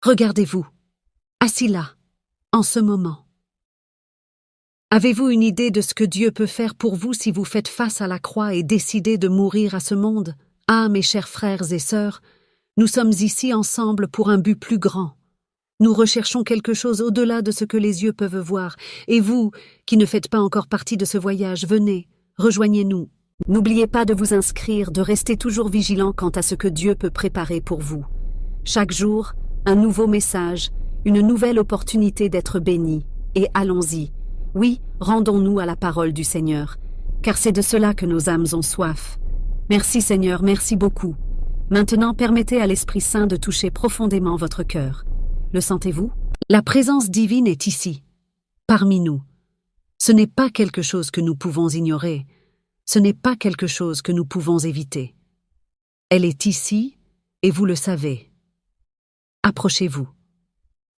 Regardez-vous, assis là, en ce moment. Avez-vous une idée de ce que Dieu peut faire pour vous si vous faites face à la croix et décidez de mourir à ce monde? Ah, mes chers frères et sœurs, nous sommes ici ensemble pour un but plus grand. Nous recherchons quelque chose au-delà de ce que les yeux peuvent voir. Et vous, qui ne faites pas encore partie de ce voyage, venez, rejoignez-nous. N'oubliez pas de vous inscrire, de rester toujours vigilant quant à ce que Dieu peut préparer pour vous. Chaque jour, un nouveau message, une nouvelle opportunité d'être béni. Et allons-y. Oui, rendons-nous à la parole du Seigneur, car c'est de cela que nos âmes ont soif. Merci Seigneur, merci beaucoup. Maintenant, permettez à l'Esprit Saint de toucher profondément votre cœur. Le sentez-vous? La présence divine est ici, parmi nous. Ce n'est pas quelque chose que nous pouvons ignorer. Ce n'est pas quelque chose que nous pouvons éviter. Elle est ici, et vous le savez. Approchez-vous.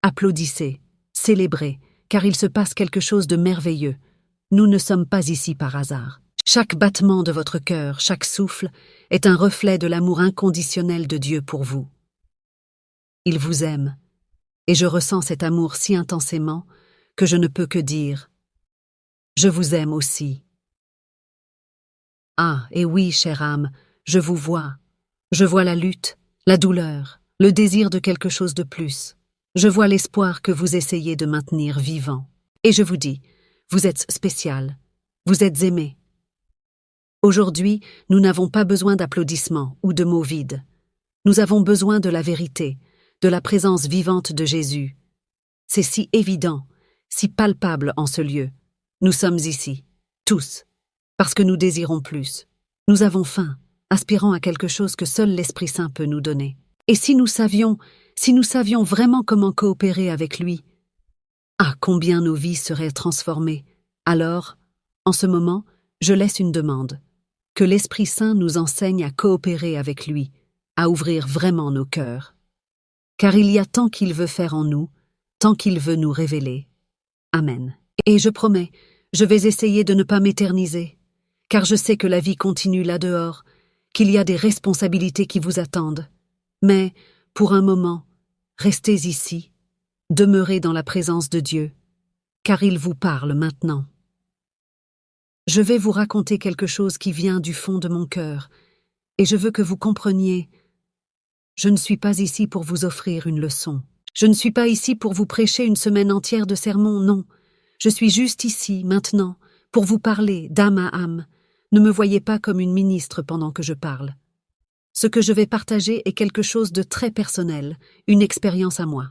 Applaudissez, célébrez, car il se passe quelque chose de merveilleux. Nous ne sommes pas ici par hasard. Chaque battement de votre cœur, chaque souffle, est un reflet de l'amour inconditionnel de Dieu pour vous. Il vous aime, et je ressens cet amour si intensément que je ne peux que dire « Je vous aime aussi ». Ah, et oui, chère âme, je vous vois. Je vois la lutte, la douleur, le désir de quelque chose de plus. Je vois l'espoir que vous essayez de maintenir vivant. Et je vous dis, vous êtes spécial, vous êtes aimé. Aujourd'hui, nous n'avons pas besoin d'applaudissements ou de mots vides. Nous avons besoin de la vérité, de la présence vivante de Jésus. C'est si évident, si palpable en ce lieu. Nous sommes ici, tous, parce que nous désirons plus. Nous avons faim, aspirant à quelque chose que seul l'Esprit Saint peut nous donner. Et si nous savions vraiment comment coopérer avec lui, ah, combien nos vies seraient transformées. Alors, en ce moment, je laisse une demande. Que l'Esprit Saint nous enseigne à coopérer avec lui, à ouvrir vraiment nos cœurs. Car il y a tant qu'il veut faire en nous, tant qu'il veut nous révéler. Amen. Et je promets, je vais essayer de ne pas m'éterniser, car je sais que la vie continue là-dehors, qu'il y a des responsabilités qui vous attendent. Mais, pour un moment, restez ici, demeurez dans la présence de Dieu, car il vous parle maintenant. Je vais vous raconter quelque chose qui vient du fond de mon cœur, et je veux que vous compreniez. Je ne suis pas ici pour vous offrir une leçon. Je ne suis pas ici pour vous prêcher une semaine entière de sermons, non. Je suis juste ici, maintenant, pour vous parler d'âme à âme. Ne me voyez pas comme une ministre pendant que je parle. Ce que je vais partager est quelque chose de très personnel, une expérience à moi.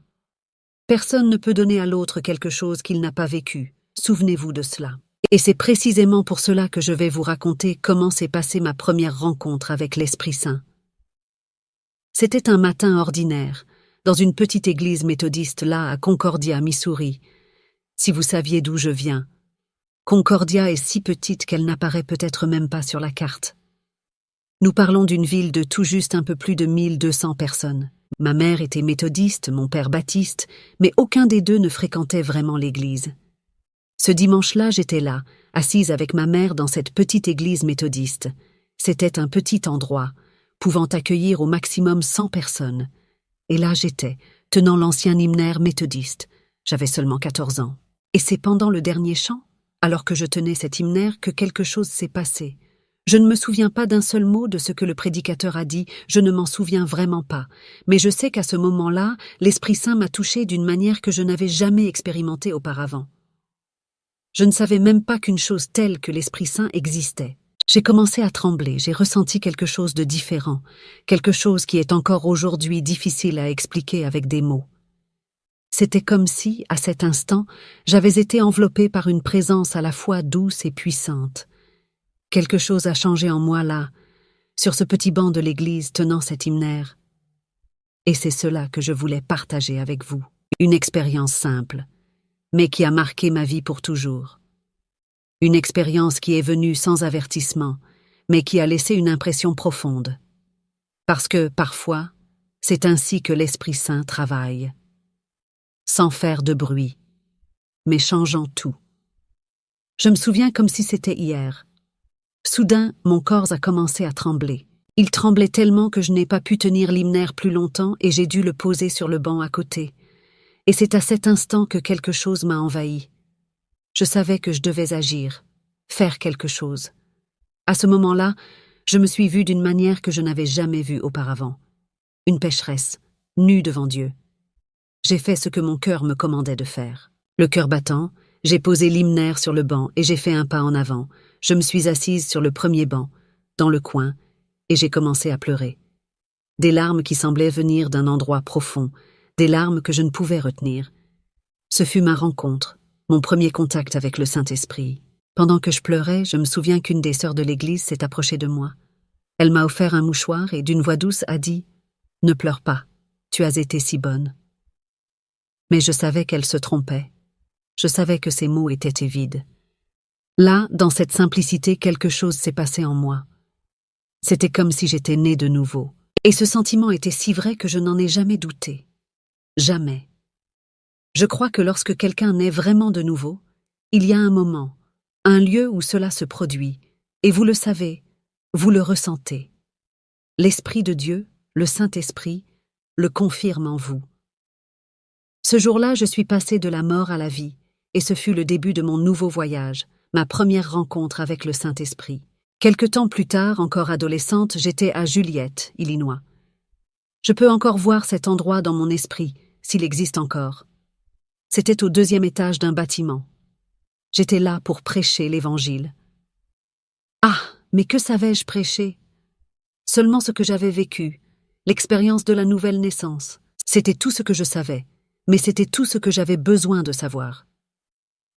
Personne ne peut donner à l'autre quelque chose qu'il n'a pas vécu. Souvenez-vous de cela. Et c'est précisément pour cela que je vais vous raconter comment s'est passée ma première rencontre avec l'Esprit Saint. C'était un matin ordinaire, dans une petite église méthodiste là à Concordia, Missouri. Si vous saviez d'où je viens. Concordia est si petite qu'elle n'apparaît peut-être même pas sur la carte. Nous parlons d'une ville de tout juste un peu plus de 1200 personnes. Ma mère était méthodiste, mon père baptiste, mais aucun des deux ne fréquentait vraiment l'église. Ce dimanche-là, j'étais là, assise avec ma mère dans cette petite église méthodiste. C'était un petit endroit, pouvant accueillir au maximum 100 personnes. Et là j'étais, tenant l'ancien hymnaire méthodiste. J'avais seulement 14 ans. Et c'est pendant le dernier chant, alors que je tenais cet hymnaire, que quelque chose s'est passé. Je ne me souviens pas d'un seul mot de ce que le prédicateur a dit, je ne m'en souviens vraiment pas. Mais je sais qu'à ce moment-là, l'Esprit Saint m'a touchée d'une manière que je n'avais jamais expérimentée auparavant. Je ne savais même pas qu'une chose telle que l'Esprit Saint existait. J'ai commencé à trembler, j'ai ressenti quelque chose de différent, quelque chose qui est encore aujourd'hui difficile à expliquer avec des mots. C'était comme si, à cet instant, j'avais été enveloppée par une présence à la fois douce et puissante. Quelque chose a changé en moi là, sur ce petit banc de l'église tenant cet hymnaire. Et c'est cela que je voulais partager avec vous. Une expérience simple, mais qui a marqué ma vie pour toujours. Une expérience qui est venue sans avertissement, mais qui a laissé une impression profonde. Parce que, parfois, c'est ainsi que l'Esprit Saint travaille. Sans faire de bruit, mais changeant tout. Je me souviens comme si c'était hier. Soudain, mon corps a commencé à trembler. Il tremblait tellement que je n'ai pas pu tenir l'hymnaire plus longtemps et j'ai dû le poser sur le banc à côté. Et c'est à cet instant que quelque chose m'a envahi. Je savais que je devais agir, faire quelque chose. À ce moment-là, je me suis vue d'une manière que je n'avais jamais vue auparavant. Une pécheresse, nue devant Dieu. J'ai fait ce que mon cœur me commandait de faire. Le cœur battant, j'ai posé l'hymnaire sur le banc et j'ai fait un pas en avant. Je me suis assise sur le premier banc, dans le coin, et j'ai commencé à pleurer. Des larmes qui semblaient venir d'un endroit profond, des larmes que je ne pouvais retenir. Ce fut ma rencontre, mon premier contact avec le Saint-Esprit. Pendant que je pleurais, je me souviens qu'une des sœurs de l'église s'est approchée de moi. Elle m'a offert un mouchoir et d'une voix douce a dit « Ne pleure pas, tu as été si bonne. » Mais je savais qu'elle se trompait. Je savais que ces mots étaient vides. Là, dans cette simplicité, quelque chose s'est passé en moi. C'était comme si j'étais née de nouveau. Et ce sentiment était si vrai que je n'en ai jamais douté. Jamais. Je crois que lorsque quelqu'un naît vraiment de nouveau, il y a un moment, un lieu où cela se produit, et vous le savez, vous le ressentez. L'Esprit de Dieu, le Saint-Esprit, le confirme en vous. Ce jour-là, je suis passée de la mort à la vie, et ce fut le début de mon nouveau voyage, ma première rencontre avec le Saint-Esprit. Quelque temps plus tard, encore adolescente, j'étais à Juliette, Illinois. Je peux encore voir cet endroit dans mon esprit, s'il existe encore. C'était au 2e étage d'un bâtiment. J'étais là pour prêcher l'Évangile. Ah, mais que savais-je prêcher? Seulement ce que j'avais vécu, l'expérience de la nouvelle naissance. C'était tout ce que je savais, mais c'était tout ce que j'avais besoin de savoir.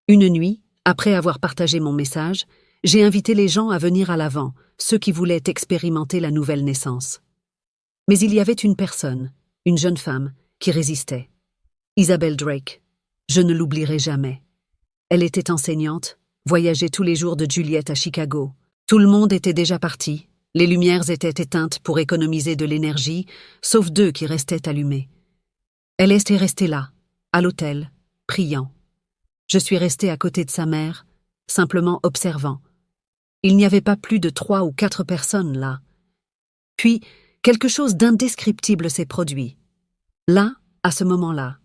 Une nuit, après avoir partagé mon message, j'ai invité les gens à venir à l'avant, ceux qui voulaient expérimenter la nouvelle naissance. Mais il y avait une personne, une jeune femme, qui résistait. Isabelle Drake. Je ne l'oublierai jamais. Elle était enseignante, voyageait tous les jours de Juliette à Chicago. Tout le monde était déjà parti, les lumières étaient éteintes pour économiser de l'énergie, sauf 2 qui restaient allumées. Elle était restée là, à l'hôtel, priant. Je suis restée à côté de sa mère, simplement observant. Il n'y avait pas plus de 3 ou 4 personnes là. Puis, quelque chose d'indescriptible s'est produit. Là, à ce moment-là,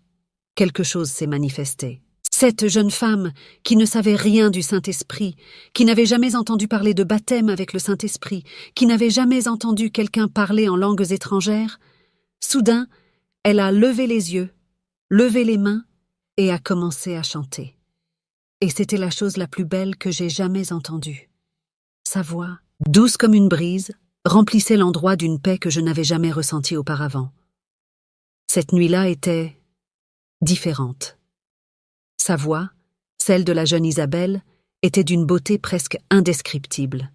quelque chose s'est manifesté. Cette jeune femme, qui ne savait rien du Saint-Esprit, qui n'avait jamais entendu parler de baptême avec le Saint-Esprit, qui n'avait jamais entendu quelqu'un parler en langues étrangères, soudain, elle a levé les yeux, levé les mains et a commencé à chanter. Et c'était la chose la plus belle que j'ai jamais entendue. Sa voix, douce comme une brise, remplissait l'endroit d'une paix que je n'avais jamais ressentie auparavant. Cette nuit-là était différente. Sa voix, celle de la jeune Isabelle, était d'une beauté presque indescriptible.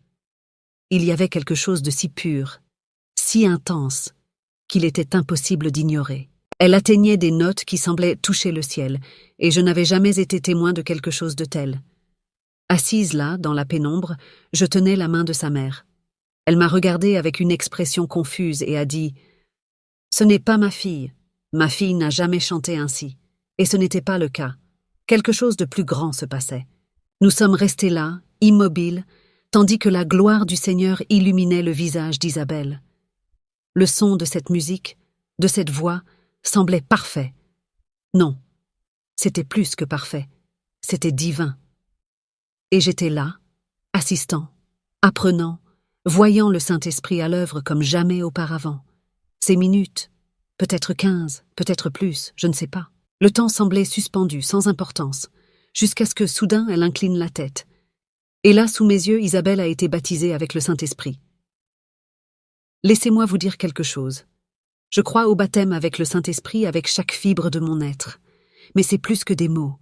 Il y avait quelque chose de si pur, si intense, qu'il était impossible d'ignorer. Elle atteignait des notes qui semblaient toucher le ciel, et je n'avais jamais été témoin de quelque chose de tel. Assise là, dans la pénombre, je tenais la main de sa mère. Elle m'a regardée avec une expression confuse et a dit « Ce n'est pas ma fille n'a jamais chanté ainsi. » Et ce n'était pas le cas. Quelque chose de plus grand se passait. Nous sommes restés là, immobiles, tandis que la gloire du Seigneur illuminait le visage d'Isabelle. Le son de cette musique, de cette voix, semblait parfait. Non, c'était plus que parfait, c'était divin. Et j'étais là, assistant, apprenant, voyant le Saint-Esprit à l'œuvre comme jamais auparavant. Ces minutes, peut-être 15, peut-être plus, je ne sais pas. Le temps semblait suspendu, sans importance, jusqu'à ce que soudain elle incline la tête. Et là, sous mes yeux, Isabelle a été baptisée avec le Saint-Esprit. Laissez-moi vous dire quelque chose. Je crois au baptême avec le Saint-Esprit avec chaque fibre de mon être. Mais c'est plus que des mots.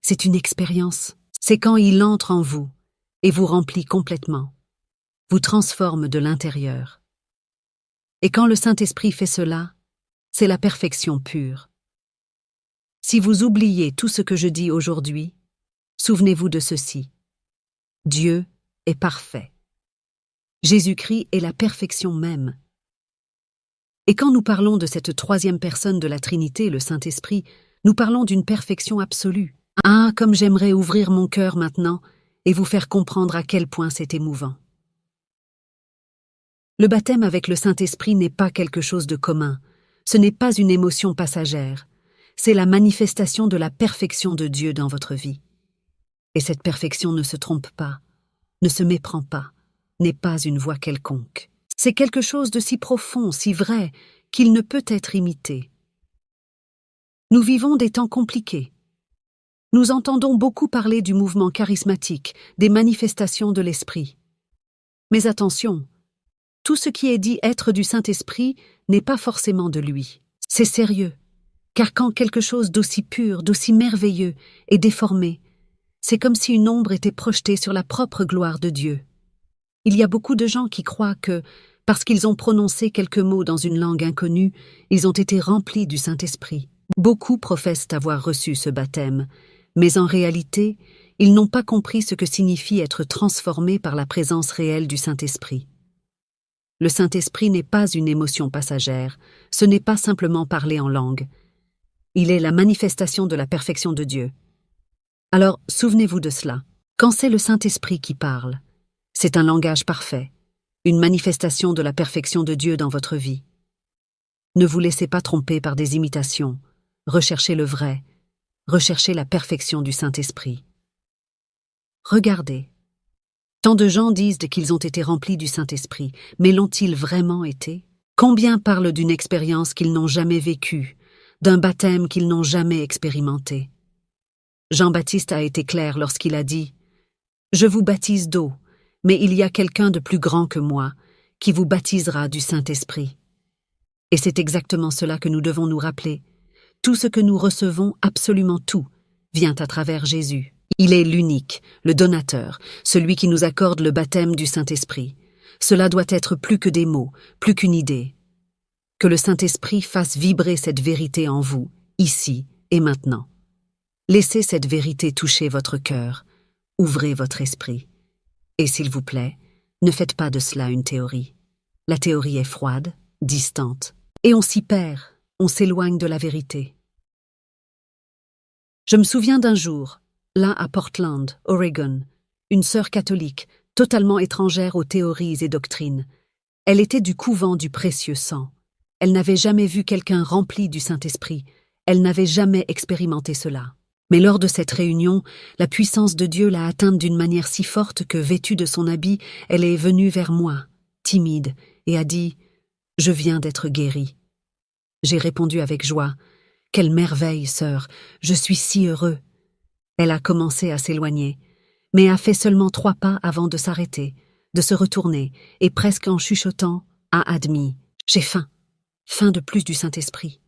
C'est une expérience. C'est quand il entre en vous et vous remplit complètement. Vous transforme de l'intérieur. Et quand le Saint-Esprit fait cela, c'est la perfection pure. Si vous oubliez tout ce que je dis aujourd'hui, souvenez-vous de ceci. Dieu est parfait. Jésus-Christ est la perfection même. Et quand nous parlons de cette 3e personne de la Trinité, le Saint-Esprit, nous parlons d'une perfection absolue. Ah, comme j'aimerais ouvrir mon cœur maintenant et vous faire comprendre à quel point c'est émouvant. Le baptême avec le Saint-Esprit n'est pas quelque chose de commun, ce n'est pas une émotion passagère, c'est la manifestation de la perfection de Dieu dans votre vie. Et cette perfection ne se trompe pas, ne se méprend pas, n'est pas une voix quelconque. C'est quelque chose de si profond, si vrai, qu'il ne peut être imité. Nous vivons des temps compliqués. Nous entendons beaucoup parler du mouvement charismatique, des manifestations de l'Esprit. Mais attention, tout ce qui est dit être du Saint-Esprit n'est pas forcément de lui. C'est sérieux, car quand quelque chose d'aussi pur, d'aussi merveilleux est déformé, c'est comme si une ombre était projetée sur la propre gloire de Dieu. Il y a beaucoup de gens qui croient que, parce qu'ils ont prononcé quelques mots dans une langue inconnue, ils ont été remplis du Saint-Esprit. Beaucoup professent avoir reçu ce baptême, mais en réalité, ils n'ont pas compris ce que signifie être transformé par la présence réelle du Saint-Esprit. Le Saint-Esprit n'est pas une émotion passagère, ce n'est pas simplement parler en langue. Il est la manifestation de la perfection de Dieu. Alors, souvenez-vous de cela. Quand c'est le Saint-Esprit qui parle, c'est un langage parfait, une manifestation de la perfection de Dieu dans votre vie. Ne vous laissez pas tromper par des imitations. Recherchez le vrai. Recherchez la perfection du Saint-Esprit. Regardez. Tant de gens disent qu'ils ont été remplis du Saint-Esprit, mais l'ont-ils vraiment été? Combien parlent d'une expérience qu'ils n'ont jamais vécue, d'un baptême qu'ils n'ont jamais expérimenté? Jean-Baptiste a été clair lorsqu'il a dit « Je vous baptise d'eau, mais il y a quelqu'un de plus grand que moi qui vous baptisera du Saint-Esprit. » Et c'est exactement cela que nous devons nous rappeler. Tout ce que nous recevons, absolument tout, vient à travers Jésus. Il est l'unique, le donateur, celui qui nous accorde le baptême du Saint-Esprit. Cela doit être plus que des mots, plus qu'une idée. Que le Saint-Esprit fasse vibrer cette vérité en vous, ici et maintenant. Laissez cette vérité toucher votre cœur, ouvrez votre esprit. Et s'il vous plaît, ne faites pas de cela une théorie. La théorie est froide, distante, et on s'y perd, on s'éloigne de la vérité. Je me souviens d'un jour, là à Portland, Oregon, une sœur catholique, totalement étrangère aux théories et doctrines. Elle était du couvent du précieux sang. Elle n'avait jamais vu quelqu'un rempli du Saint-Esprit. Elle n'avait jamais expérimenté cela. Mais lors de cette réunion, la puissance de Dieu l'a atteinte d'une manière si forte que, vêtue de son habit, elle est venue vers moi, timide, et a dit « Je viens d'être guérie ». J'ai répondu avec joie « Quelle merveille, sœur, je suis si heureux ». Elle a commencé à s'éloigner, mais a fait seulement 3 pas avant de s'arrêter, de se retourner, et presque en chuchotant, a admis « J'ai faim, faim de plus du Saint-Esprit ».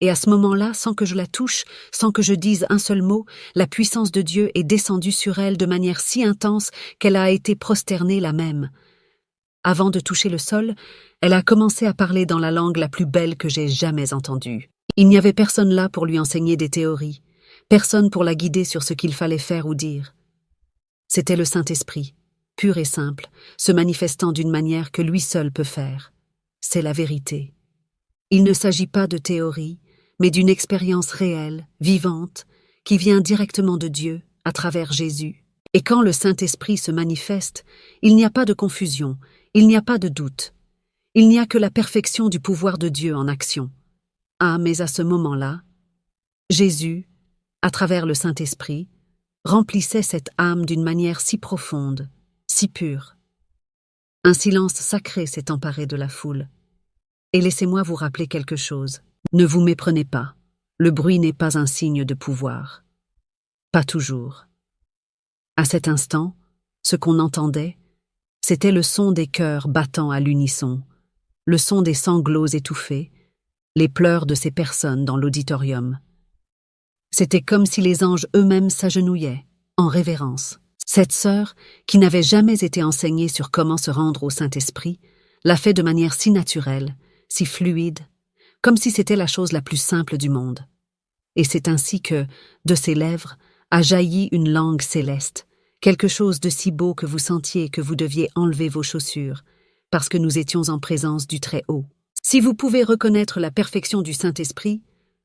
Et à ce moment-là, sans que je la touche, sans que je dise un seul mot, la puissance de Dieu est descendue sur elle de manière si intense qu'elle a été prosternée là même. Avant de toucher le sol, elle a commencé à parler dans la langue la plus belle que j'ai jamais entendue. Il n'y avait personne là pour lui enseigner des théories, personne pour la guider sur ce qu'il fallait faire ou dire. C'était le Saint-Esprit, pur et simple, se manifestant d'une manière que lui seul peut faire. C'est la vérité. Il ne s'agit pas de théorie, mais d'une expérience réelle, vivante, qui vient directement de Dieu, à travers Jésus. Et quand le Saint-Esprit se manifeste, il n'y a pas de confusion, il n'y a pas de doute. Il n'y a que la perfection du pouvoir de Dieu en action. Ah, mais à ce moment-là, Jésus, à travers le Saint-Esprit, remplissait cette âme d'une manière si profonde, si pure. Un silence sacré s'est emparé de la foule. Et laissez-moi vous rappeler quelque chose. Ne vous méprenez pas. Le bruit n'est pas un signe de pouvoir. Pas toujours. À cet instant, ce qu'on entendait, c'était le son des cœurs battant à l'unisson, le son des sanglots étouffés, les pleurs de ces personnes dans l'auditorium. C'était comme si les anges eux-mêmes s'agenouillaient, en révérence. Cette sœur, qui n'avait jamais été enseignée sur comment se rendre au Saint-Esprit, l'a fait de manière si naturelle, si fluide, comme si c'était la chose la plus simple du monde. Et c'est ainsi que, de ses lèvres, a jailli une langue céleste, quelque chose de si beau que vous sentiez que vous deviez enlever vos chaussures, parce que nous étions en présence du Très-Haut. Si vous pouvez reconnaître la perfection du Saint-Esprit,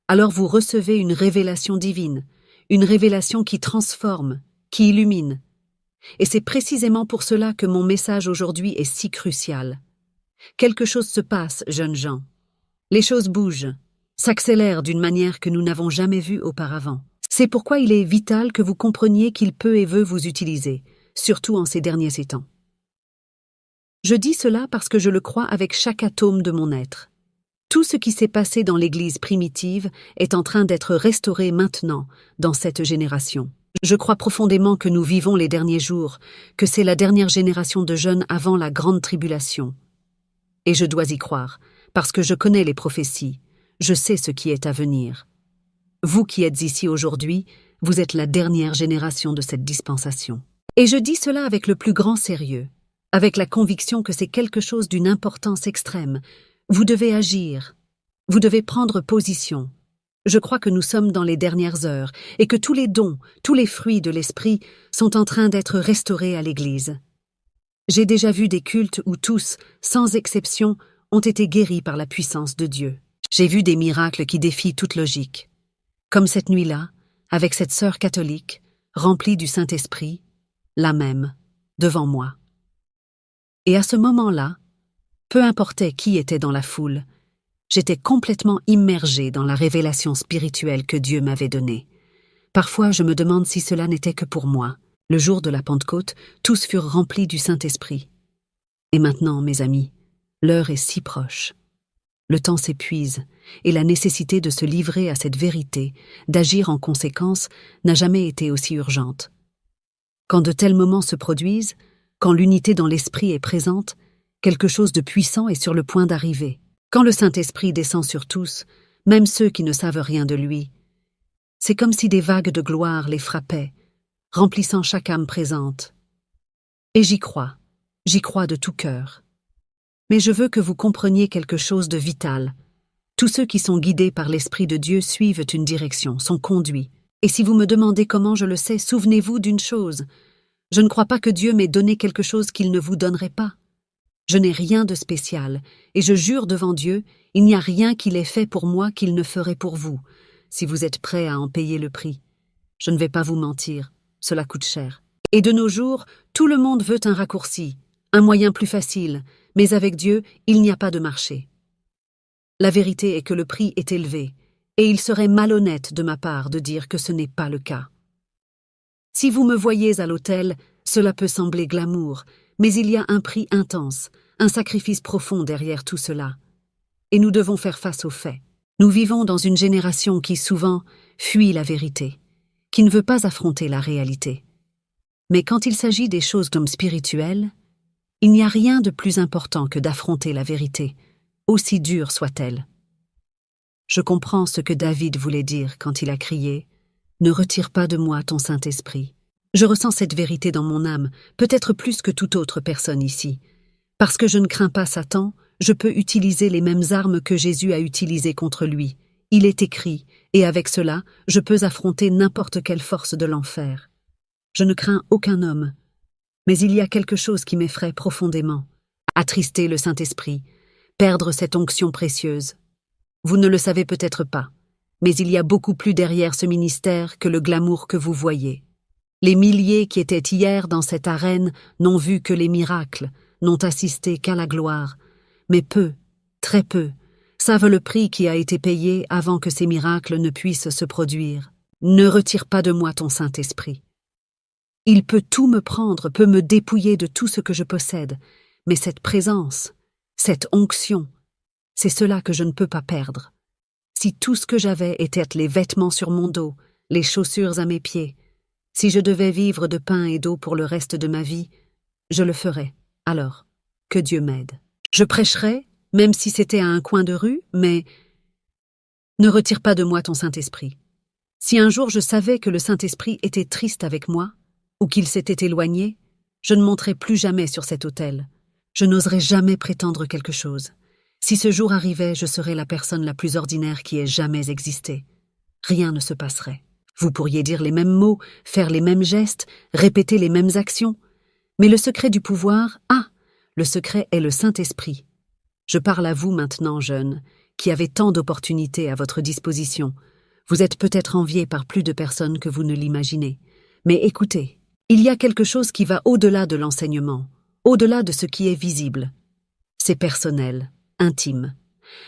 alors vous recevez une révélation divine, une révélation qui transforme, qui illumine. Et c'est précisément pour cela que mon message aujourd'hui est si crucial. Quelque chose se passe, jeunes gens. Les choses bougent, s'accélèrent d'une manière que nous n'avons jamais vue auparavant. C'est pourquoi il est vital que vous compreniez qu'il peut et veut vous utiliser, surtout en ces derniers temps. Je dis cela parce que je le crois avec chaque atome de mon être. Tout ce qui s'est passé dans l'Église primitive est en train d'être restauré maintenant, dans cette génération. Je crois profondément que nous vivons les derniers jours, que c'est la dernière génération de jeunes avant la grande tribulation. Et je dois y croire, parce que je connais les prophéties, je sais ce qui est à venir. Vous qui êtes ici aujourd'hui, vous êtes la dernière génération de cette dispensation. Et je dis cela avec le plus grand sérieux, avec la conviction que c'est quelque chose d'une importance extrême. Vous devez agir, vous devez prendre position. Je crois que nous sommes dans les dernières heures et que tous les dons, tous les fruits de l'esprit sont en train d'être restaurés à l'Église. J'ai déjà vu des cultes où tous, sans exception, ont été guéris par la puissance de Dieu. J'ai vu des miracles qui défient toute logique. Comme cette nuit-là, avec cette sœur catholique, remplie du Saint-Esprit, la même, devant moi. Et à ce moment-là, peu importait qui était dans la foule, j'étais complètement immergée dans la révélation spirituelle que Dieu m'avait donnée. Parfois, je me demande si cela n'était que pour moi. Le jour de la Pentecôte, tous furent remplis du Saint-Esprit. Et maintenant, mes amis, l'heure est si proche. Le temps s'épuise, et la nécessité de se livrer à cette vérité, d'agir en conséquence, n'a jamais été aussi urgente. Quand de tels moments se produisent, quand l'unité dans l'esprit est présente, quelque chose de puissant est sur le point d'arriver. Quand le Saint-Esprit descend sur tous, même ceux qui ne savent rien de lui, c'est comme si des vagues de gloire les frappaient, remplissant chaque âme présente. Et j'y crois de tout cœur. Mais je veux que vous compreniez quelque chose de vital. Tous ceux qui sont guidés par l'Esprit de Dieu suivent une direction, sont conduits. Et si vous me demandez comment je le sais, souvenez-vous d'une chose. Je ne crois pas que Dieu m'ait donné quelque chose qu'il ne vous donnerait pas. Je n'ai rien de spécial, et je jure devant Dieu, il n'y a rien qu'il ait fait pour moi qu'il ne ferait pour vous, si vous êtes prêts à en payer le prix. Je ne vais pas vous mentir, cela coûte cher. Et de nos jours, tout le monde veut un raccourci, un moyen plus facile, mais avec Dieu, il n'y a pas de marché. La vérité est que le prix est élevé, et il serait malhonnête de ma part de dire que ce n'est pas le cas. Si vous me voyez à l'autel, cela peut sembler glamour, mais il y a un prix intense, un sacrifice profond derrière tout cela. Et nous devons faire face aux faits. Nous vivons dans une génération qui souvent fuit la vérité, qui ne veut pas affronter la réalité. Mais quand il s'agit des choses d'hommes spirituels, il n'y a rien de plus important que d'affronter la vérité, aussi dure soit-elle. Je comprends ce que David voulait dire quand il a crié « Ne retire pas de moi ton Saint-Esprit ». Je ressens cette vérité dans mon âme, peut-être plus que toute autre personne ici. Parce que je ne crains pas Satan, je peux utiliser les mêmes armes que Jésus a utilisées contre lui. Il est écrit, et avec cela, je peux affronter n'importe quelle force de l'enfer. Je ne crains aucun homme. Mais il y a quelque chose qui m'effraie profondément. Attrister le Saint-Esprit, perdre cette onction précieuse. Vous ne le savez peut-être pas, mais il y a beaucoup plus derrière ce ministère que le glamour que vous voyez. Les milliers qui étaient hier dans cette arène n'ont vu que les miracles, n'ont assisté qu'à la gloire. Mais peu, très peu, savent le prix qui a été payé avant que ces miracles ne puissent se produire. Ne retire pas de moi ton Saint-Esprit. Il peut tout me prendre, peut me dépouiller de tout ce que je possède, mais cette présence, cette onction, c'est cela que je ne peux pas perdre. Si tout ce que j'avais était les vêtements sur mon dos, les chaussures à mes pieds, si je devais vivre de pain et d'eau pour le reste de ma vie, je le ferais. Alors, que Dieu m'aide. Je prêcherais, même si c'était à un coin de rue, mais ne retire pas de moi ton Saint-Esprit. Si un jour je savais que le Saint-Esprit était triste avec moi, ou qu'il s'était éloigné, je ne monterais plus jamais sur cet autel. Je n'oserais jamais prétendre quelque chose. Si ce jour arrivait, je serais la personne la plus ordinaire qui ait jamais existé. Rien ne se passerait. Vous pourriez dire les mêmes mots, faire les mêmes gestes, répéter les mêmes actions. Mais le secret du pouvoir, le secret est le Saint-Esprit. Je parle à vous maintenant, jeunes, qui avez tant d'opportunités à votre disposition. Vous êtes peut-être enviés par plus de personnes que vous ne l'imaginez. Mais écoutez, il y a quelque chose qui va au-delà de l'enseignement, au-delà de ce qui est visible. C'est personnel, intime.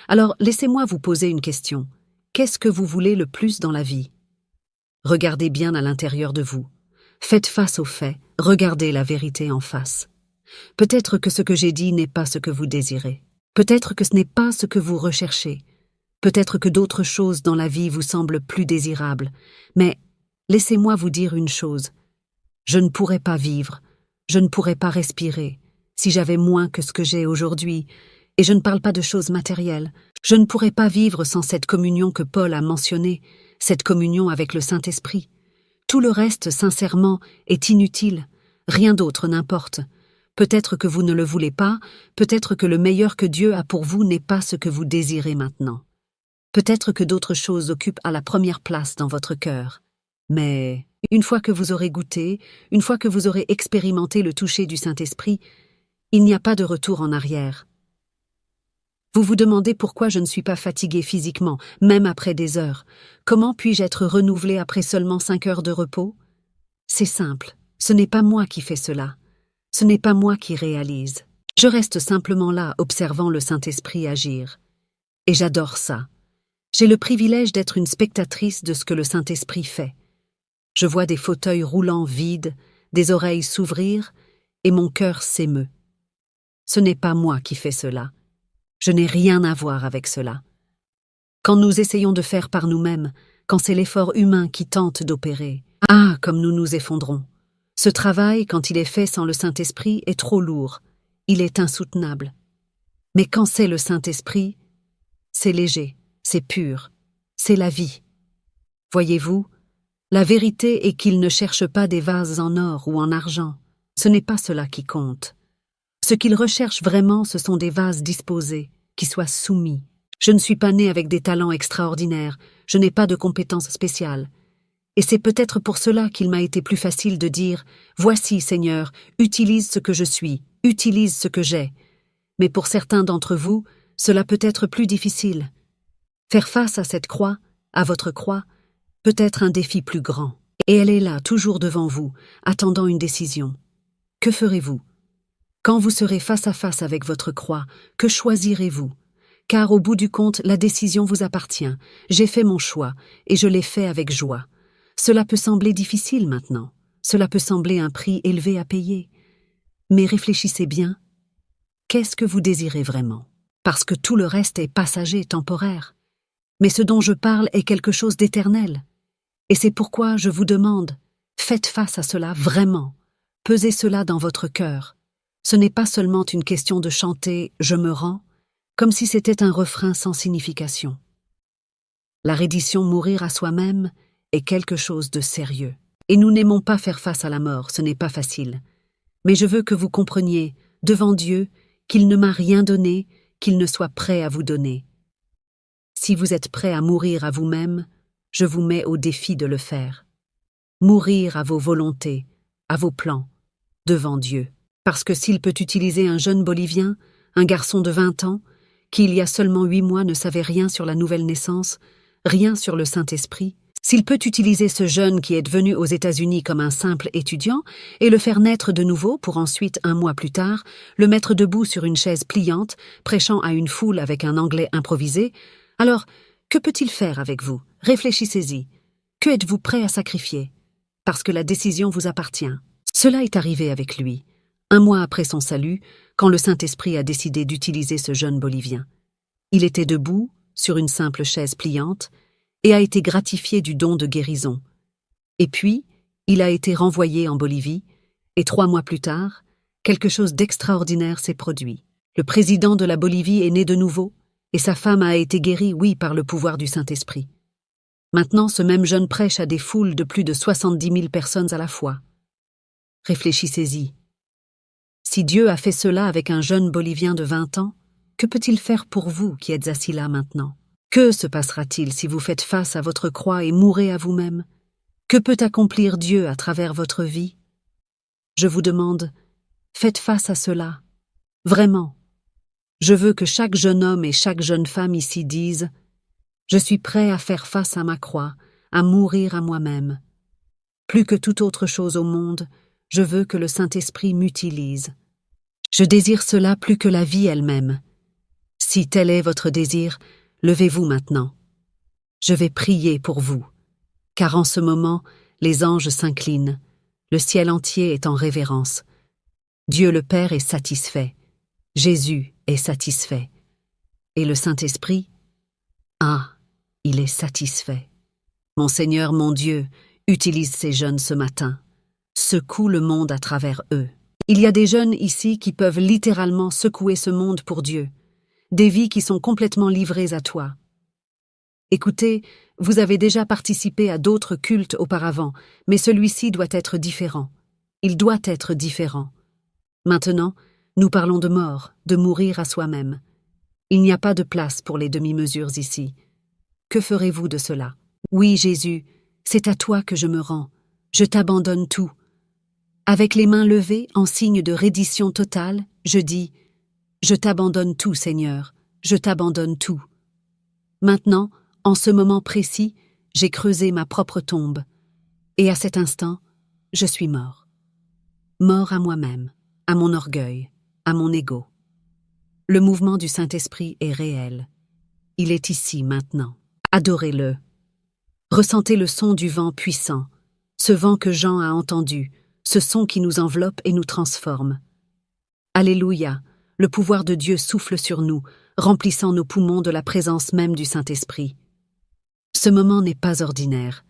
Alors laissez-moi vous poser une question. Qu'est-ce que vous voulez le plus dans la vie? Regardez bien à l'intérieur de vous. Faites face aux faits, regardez la vérité en face. Peut-être que ce que j'ai dit n'est pas ce que vous désirez. Peut-être que ce n'est pas ce que vous recherchez. Peut-être que d'autres choses dans la vie vous semblent plus désirables. Mais laissez-moi vous dire une chose. Je ne pourrais pas vivre, je ne pourrais pas respirer, si j'avais moins que ce que j'ai aujourd'hui. Et je ne parle pas de choses matérielles. Je ne pourrais pas vivre sans cette communion que Paul a mentionnée, cette communion avec le Saint-Esprit. Tout le reste, sincèrement, est inutile. Rien d'autre n'importe. Peut-être que vous ne le voulez pas, peut-être que le meilleur que Dieu a pour vous n'est pas ce que vous désirez maintenant. Peut-être que d'autres choses occupent à la première place dans votre cœur. Mais une fois que vous aurez goûté, une fois que vous aurez expérimenté le toucher du Saint-Esprit, il n'y a pas de retour en arrière. Vous vous demandez pourquoi je ne suis pas fatigué physiquement, même après des heures. Comment puis-je être renouvelé après seulement 5 heures de repos? C'est simple, ce n'est pas moi qui fais cela. Ce n'est pas moi qui réalise. Je reste simplement là, observant le Saint-Esprit agir. Et j'adore ça. J'ai le privilège d'être une spectatrice de ce que le Saint-Esprit fait. Je vois des fauteuils roulants vides, des oreilles s'ouvrir, et mon cœur s'émeut. Ce n'est pas moi qui fais cela. Je n'ai rien à voir avec cela. Quand nous essayons de faire par nous-mêmes, quand c'est l'effort humain qui tente d'opérer, comme nous nous effondrons. Ce travail, quand il est fait sans le Saint-Esprit, est trop lourd. Il est insoutenable. Mais quand c'est le Saint-Esprit, c'est léger, c'est pur, c'est la vie. Voyez-vous, la vérité est qu'il ne cherche pas des vases en or ou en argent. Ce n'est pas cela qui compte. Ce qu'il recherche vraiment, ce sont des vases disposés, qui soient soumis. Je ne suis pas né avec des talents extraordinaires, je n'ai pas de compétences spéciales. Et c'est peut-être pour cela qu'il m'a été plus facile de dire « Voici, Seigneur, utilise ce que je suis, utilise ce que j'ai. » Mais pour certains d'entre vous, cela peut être plus difficile. Faire face à cette croix, à votre croix, peut être un défi plus grand. Et elle est là, toujours devant vous, attendant une décision. Que ferez-vous? Quand vous serez face à face avec votre croix, que choisirez-vous? Car au bout du compte, la décision vous appartient. J'ai fait mon choix, et je l'ai fait avec joie. Cela peut sembler difficile maintenant. Cela peut sembler un prix élevé à payer. Mais réfléchissez bien. Qu'est-ce que vous désirez vraiment? Parce que tout le reste est passager, temporaire. Mais ce dont je parle est quelque chose d'éternel. Et c'est pourquoi je vous demande, faites face à cela vraiment. Pesez cela dans votre cœur. Ce n'est pas seulement une question de chanter « je me rends », comme si c'était un refrain sans signification. La reddition, mourir à soi-même, est quelque chose de sérieux. Et nous n'aimons pas faire face à la mort, ce n'est pas facile. Mais je veux que vous compreniez, devant Dieu, qu'il ne m'a rien donné, qu'il ne soit prêt à vous donner. Si vous êtes prêt à mourir à vous-même, je vous mets au défi de le faire. Mourir à vos volontés, à vos plans, devant Dieu. Parce que s'il peut utiliser un jeune Bolivien, un garçon de 20 ans, qui il y a seulement 8 mois ne savait rien sur la nouvelle naissance, rien sur le Saint-Esprit, s'il peut utiliser ce jeune qui est venu aux États-Unis comme un simple étudiant et le faire naître de nouveau pour ensuite, 1 mois plus tard, le mettre debout sur une chaise pliante, prêchant à une foule avec un anglais improvisé, alors, que peut-il faire avec vous? Réfléchissez-y. Que êtes-vous prêt à sacrifier? Parce que la décision vous appartient. Cela est arrivé avec lui. 1 mois après son salut, quand le Saint-Esprit a décidé d'utiliser ce jeune Bolivien. Il était debout, sur une simple chaise pliante, et a été gratifié du don de guérison. Et puis, il a été renvoyé en Bolivie, et 3 mois plus tard, quelque chose d'extraordinaire s'est produit. Le président de la Bolivie est né de nouveau, et sa femme a été guérie, oui, par le pouvoir du Saint-Esprit. Maintenant, ce même jeune prêche à des foules de plus de 70 000 personnes à la fois. Réfléchissez-y. Si Dieu a fait cela avec un jeune Bolivien de 20 ans, que peut-il faire pour vous qui êtes assis là maintenant? Que se passera-t-il si vous faites face à votre croix et mourrez à vous-même? Que peut accomplir Dieu à travers votre vie? Je vous demande, faites face à cela. Vraiment. Je veux que chaque jeune homme et chaque jeune femme ici disent « Je suis prêt à faire face à ma croix, à mourir à moi-même. Plus que toute autre chose au monde, je veux que le Saint-Esprit m'utilise. Je désire cela plus que la vie elle-même. Si tel est votre désir, levez-vous maintenant. Je vais prier pour vous, car en ce moment, les anges s'inclinent, le ciel entier est en révérence. Dieu le Père est satisfait, Jésus est satisfait. Et le Saint-Esprit? Ah, il est satisfait. Mon Seigneur, mon Dieu, utilise ces jeunes ce matin. Secoue le monde à travers eux. Il y a des jeunes ici qui peuvent littéralement secouer ce monde pour Dieu. Des vies qui sont complètement livrées à toi. Écoutez, vous avez déjà participé à d'autres cultes auparavant, mais celui-ci doit être différent. Il doit être différent. Maintenant, nous parlons de mort, de mourir à soi-même. Il n'y a pas de place pour les demi-mesures ici. Que ferez-vous de cela? Oui, Jésus, c'est à toi que je me rends. Je t'abandonne tout. Avec les mains levées en signe de reddition totale, je dis « Je t'abandonne tout, Seigneur, je t'abandonne tout. » Maintenant, en ce moment précis, j'ai creusé ma propre tombe. Et à cet instant, je suis mort. Mort à moi-même, à mon orgueil, à mon ego. Le mouvement du Saint-Esprit est réel. Il est ici maintenant. Adorez-le. Ressentez le son du vent puissant, ce vent que Jean a entendu, ce son qui nous enveloppe et nous transforme. Alléluia, le pouvoir de Dieu souffle sur nous, remplissant nos poumons de la présence même du Saint-Esprit. Ce moment n'est pas ordinaire,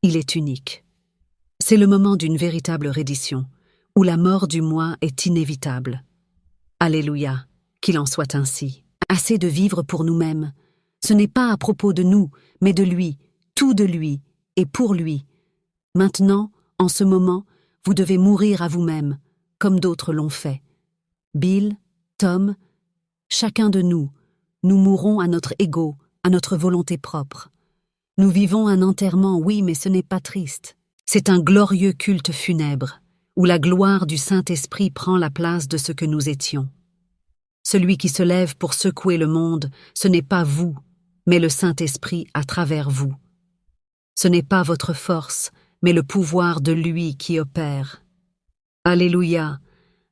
il est unique. C'est le moment d'une véritable reddition, où la mort du moi est inévitable. Alléluia, qu'il en soit ainsi. Assez de vivre pour nous-mêmes. Ce n'est pas à propos de nous, mais de lui, tout de lui, et pour lui. Maintenant, en ce moment, vous devez mourir à vous-même, comme d'autres l'ont fait. Bill, Tom, chacun de nous, nous mourrons à notre ego, à notre volonté propre. Nous vivons un enterrement, oui, mais ce n'est pas triste. C'est un glorieux culte funèbre, où la gloire du Saint-Esprit prend la place de ce que nous étions. Celui qui se lève pour secouer le monde, ce n'est pas vous, mais le Saint-Esprit à travers vous. Ce n'est pas votre force, mais le pouvoir de lui qui opère. Alléluia,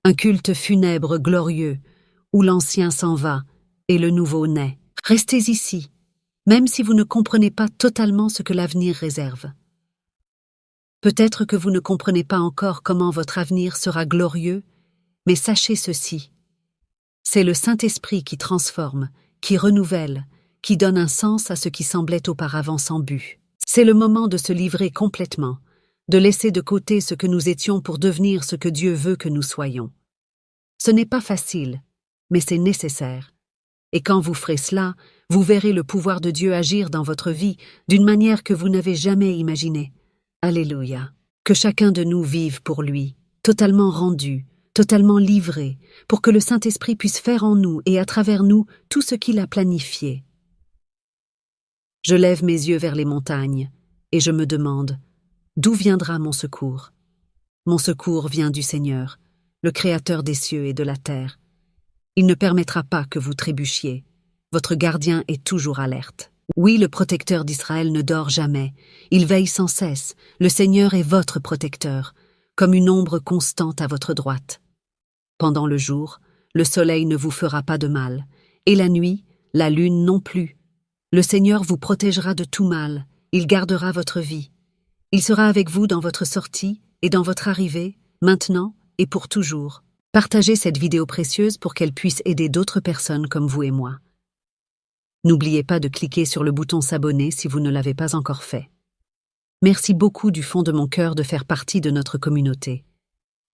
un culte funèbre glorieux, où l'ancien s'en va et le nouveau naît. Restez ici, même si vous ne comprenez pas totalement ce que l'avenir réserve. Peut-être que vous ne comprenez pas encore comment votre avenir sera glorieux, mais sachez ceci. C'est le Saint-Esprit qui transforme, qui renouvelle, qui donne un sens à ce qui semblait auparavant sans but. C'est le moment de se livrer complètement, de laisser de côté ce que nous étions pour devenir ce que Dieu veut que nous soyons. Ce n'est pas facile, mais c'est nécessaire. Et quand vous ferez cela, vous verrez le pouvoir de Dieu agir dans votre vie d'une manière que vous n'avez jamais imaginée. Alléluia. Que chacun de nous vive pour lui, totalement rendu, totalement livré, pour que le Saint-Esprit puisse faire en nous et à travers nous tout ce qu'il a planifié. Je lève mes yeux vers les montagnes, et je me demande, d'où viendra mon secours? Mon secours vient du Seigneur, le Créateur des cieux et de la terre. Il ne permettra pas que vous trébuchiez. Votre gardien est toujours alerte. Oui, le protecteur d'Israël ne dort jamais. Il veille sans cesse. Le Seigneur est votre protecteur, comme une ombre constante à votre droite. Pendant le jour, le soleil ne vous fera pas de mal, et la nuit, la lune non plus. Le Seigneur vous protégera de tout mal. Il gardera votre vie. Il sera avec vous dans votre sortie et dans votre arrivée, maintenant et pour toujours. Partagez cette vidéo précieuse pour qu'elle puisse aider d'autres personnes comme vous et moi. N'oubliez pas de cliquer sur le bouton s'abonner si vous ne l'avez pas encore fait. Merci beaucoup du fond de mon cœur de faire partie de notre communauté.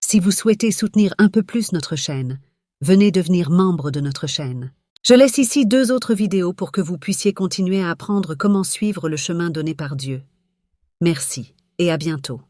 Si vous souhaitez soutenir un peu plus notre chaîne, venez devenir membre de notre chaîne. Je laisse ici 2 autres vidéos pour que vous puissiez continuer à apprendre comment suivre le chemin donné par Dieu. Merci et à bientôt.